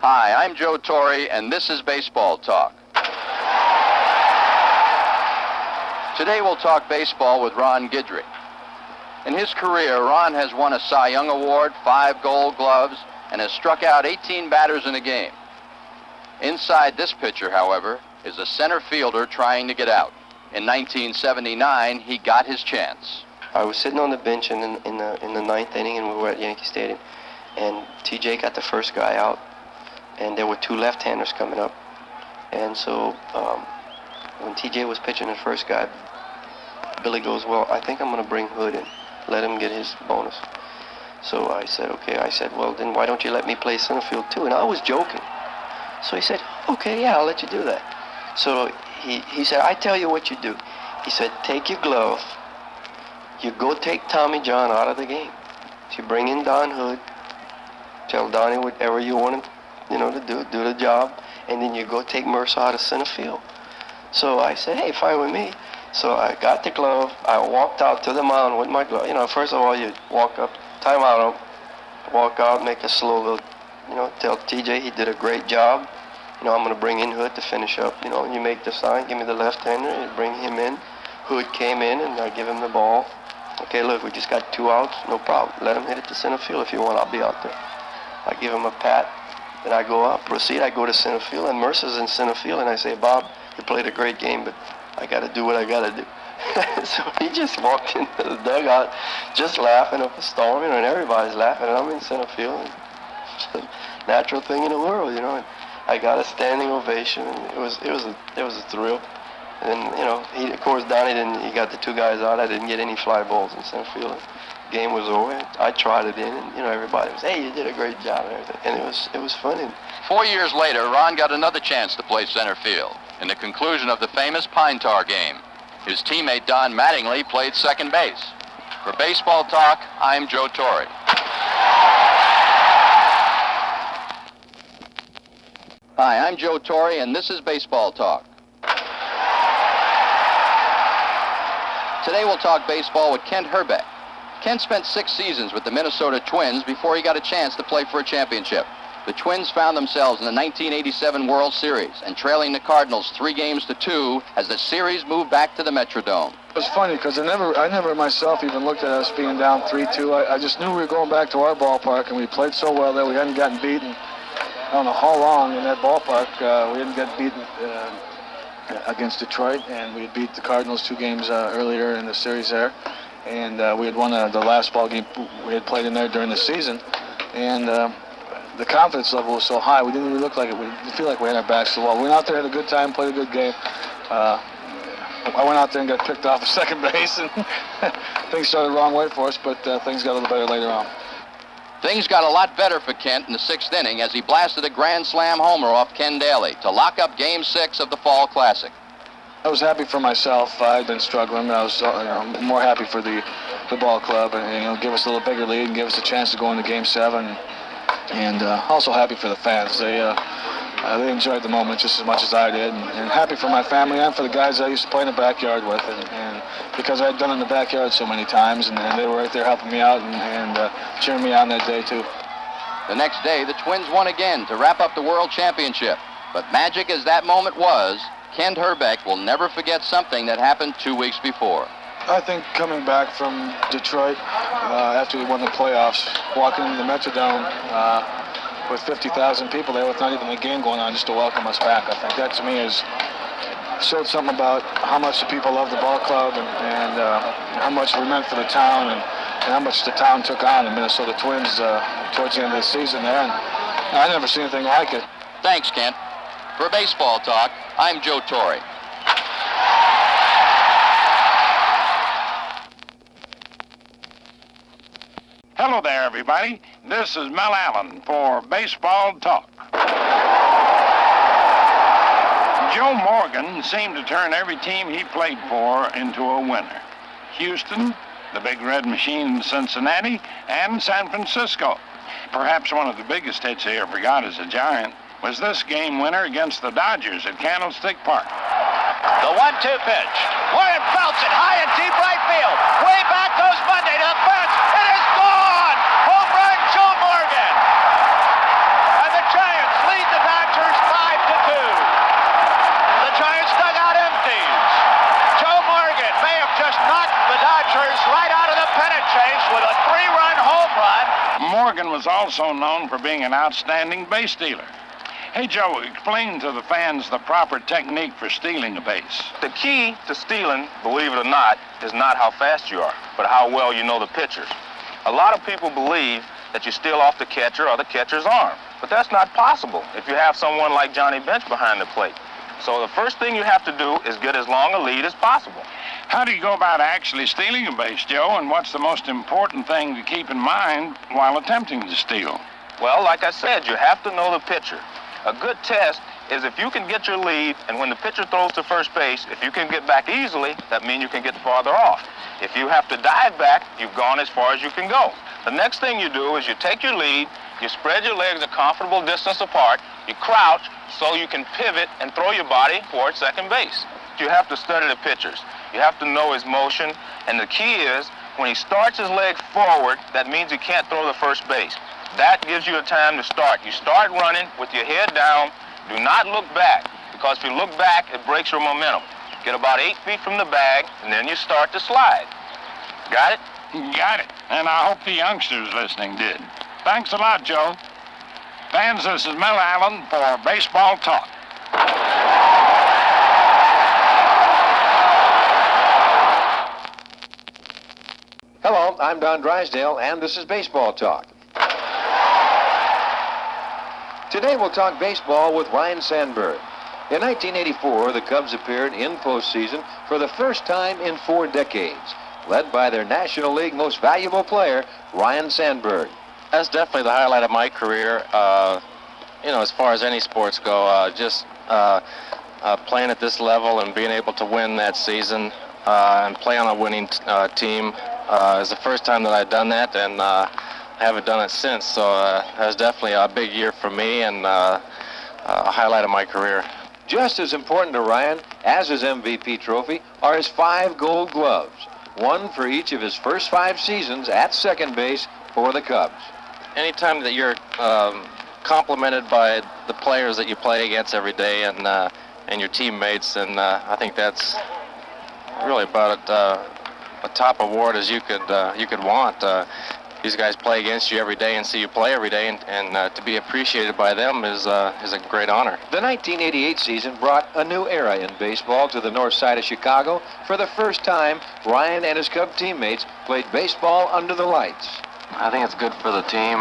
Hi, I'm Joe Torre, and this is Baseball Talk. Today we'll talk baseball with Ron Guidry. In his career, Ron has won a Cy Young Award, 5 Gold Gloves, and has struck out 18 batters in a game. Inside this pitcher, however, is a center fielder trying to get out. In 1979, he got his chance. I was sitting on the bench in the ninth inning, and we were at Yankee Stadium, and TJ got the first guy out, and there were 2 left-handers coming up. And so when TJ was pitching the first guy, Billy goes, well, I think I'm going to bring Hood in, let him get his bonus. So I said, okay. I said, well, then why don't you let me play center field too? And I was joking. So he said, okay, yeah, I'll let you do that. So he said, I tell you what you do. He said, take your glove, you go take Tommy John out of the game. So you bring in Don Hood, tell Donnie whatever you want him, to do the job, and then you go take Mercer out of center field. So I said, hey, fine with me. So I got the glove, I walked out to the mound with my glove. First of all, you walk up, time out, walk out, make a slow little, tell TJ he did a great job. I'm going to bring in Hood to finish up. You make the sign, give me the left-hander, you bring him in. Hood came in, and I give him the ball. Okay, look, we just got 2 outs, no problem. Let him hit it to center field if you want, I'll be out there. I give him a pat, then I go out, proceed, I go to center field, and Mercer's in center field, and I say, Bob, you played a great game, but I got to do what I got to do. So he just walked into the dugout, just laughing up a storm, and everybody's laughing, and I'm in center field. And it's a natural thing in the world, And I got a standing ovation, and it was a thrill. And then, he, of course, Donnie he got the 2 guys out. I didn't get any fly balls in center field. The game was over. I tried it in, and everybody was, hey, you did a great job and everything. And it was funny. 4 years later, Ron got another chance to play center field in the conclusion of the famous Pine Tar game. His teammate Don Mattingly played second base. For Baseball Talk, I'm Joe Torre. Hi, I'm Joe Torre, and this is Baseball Talk. Today we'll talk baseball with Kent Hrbek. Kent spent 6 seasons with the Minnesota Twins before he got a chance to play for a championship. The Twins found themselves in the 1987 World Series and trailing the Cardinals 3-2 as the series moved back to the Metrodome. It was funny because I never myself even looked at us being down 3-2. I just knew we were going back to our ballpark, and we played so well that we hadn't gotten beaten. I don't know how long in that ballpark we hadn't gotten beaten against Detroit, and we had beat the Cardinals 2 games earlier in the series there. And we had won the last ball game we had played in there during the season. And the confidence level was so high, we didn't even look like it. We didn't feel like we had our backs to the wall. We went out there, had a good time, played a good game. I went out there and got picked off at second base, and things started the wrong way for us, but things got a little better later on. Things got a lot better for Kent in the 6th inning as he blasted a grand slam homer off Ken Daly to lock up Game 6 of the Fall Classic. I was happy for myself. I had been struggling. I was more happy for the ball club, and give us a little bigger lead and give us a chance to go into Game 7. And also happy for the fans. They enjoyed the moment just as much as I did, and happy for my family and for the guys I used to play in the backyard with, and because I had done it in the backyard so many times, and they were right there helping me out and cheering me on that day too. The next day, the Twins won again to wrap up the World Championship. But magic as that moment was, Kent Hrbek will never forget something that happened 2 weeks before. I think coming back from Detroit after we won the playoffs, walking into the Metrodome with 50,000 people there with not even a game going on just to welcome us back, I think that to me showed something about how much the people love the ball club and how much we meant for the town and how much the town took on the Minnesota Twins towards the end of the season there. And I never seen anything like it. Thanks, Kent. For Baseball Talk, I'm Joe Torre. Hello there, everybody. This is Mel Allen for Baseball Talk. Joe Morgan seemed to turn every team he played for into a winner. Houston, the Big Red Machine in Cincinnati, and San Francisco. Perhaps one of the biggest hits he ever got as a Giant was this game winner against the Dodgers at Candlestick Park. The 1-2 pitch. Warren belts it high and deep right field. Way back goes Monday to the fence. It is gone! Home run, Joe Morgan! And the Giants lead is also known for being an outstanding base stealer. Hey, Joe, explain to the fans the proper technique for stealing a base. The key to stealing, believe it or not, is not how fast you are, but how well you know the pitchers. A lot of people believe that you steal off the catcher or the catcher's arm, but that's not possible if you have someone like Johnny Bench behind the plate. So the first thing you have to do is get as long a lead as possible. How do you go about actually stealing a base, Joe, and what's the most important thing to keep in mind while attempting to steal? Well, like I said, you have to know the pitcher. A good test is if you can get your lead, and when the pitcher throws to first base, if you can get back easily, that means you can get farther off. If you have to dive back, you've gone as far as you can go. The next thing you do is you take your lead, you spread your legs a comfortable distance apart, you crouch so you can pivot and throw your body towards second base. You have to study the pitchers. You have to know his motion, and the key is when he starts his leg forward, that means he can't throw to first base. That gives you a time to start. You start running with your head down. Do not look back, because if you look back, it breaks your momentum. Get about 8 feet from the bag, and then you start to slide. Got it? Got it. And I hope the youngsters listening did. Thanks a lot, Joe. Fans, this is Mel Allen for Baseball Talk. Hello, I'm Don Drysdale, and this is Baseball Talk. Today we'll talk baseball with Ryne Sandberg. In 1984, the Cubs appeared in postseason for the first time in 4 decades, led by their National League most valuable player, Ryne Sandberg. That's definitely the highlight of my career. As far as any sports go, playing at this level and being able to win that season and play on a winning team is the first time that I've done that, and I haven't done it since. So that was definitely a big year for me and a highlight of my career. Just as important to Ryne as his MVP trophy are his 5 gold gloves, one for each of his first 5 seasons at second base for the Cubs. Anytime that you're complimented by the players that you play against every day and your teammates, and I think that's really about a top award as you could want. These guys play against you every day and see you play every day, and to be appreciated by them is a great honor. The 1988 season brought a new era in baseball to the north side of Chicago. For the first time, Ryne and his Cub teammates played baseball under the lights. I think it's good for the team.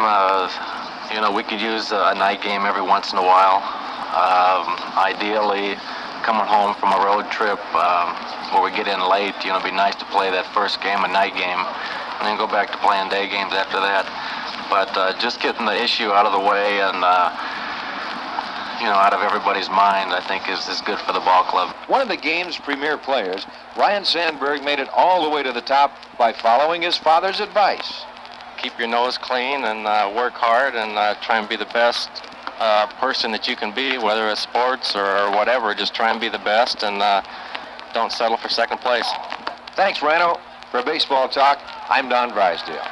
We could use a night game every once in a while. Ideally, coming home from a road trip where we get in late, it'd be nice to play that first game, a night game, and then go back to playing day games after that. But just getting the issue out of the way and, out of everybody's mind, I think is good for the ball club. One of the game's premier players, Ryne Sandberg made it all the way to the top by following his father's advice. Keep your nose clean and work hard and try and be the best person that you can be, whether it's sports or whatever. Just try and be the best and don't settle for second place. Thanks, Rhino. For Baseball Talk, I'm Don Drysdale.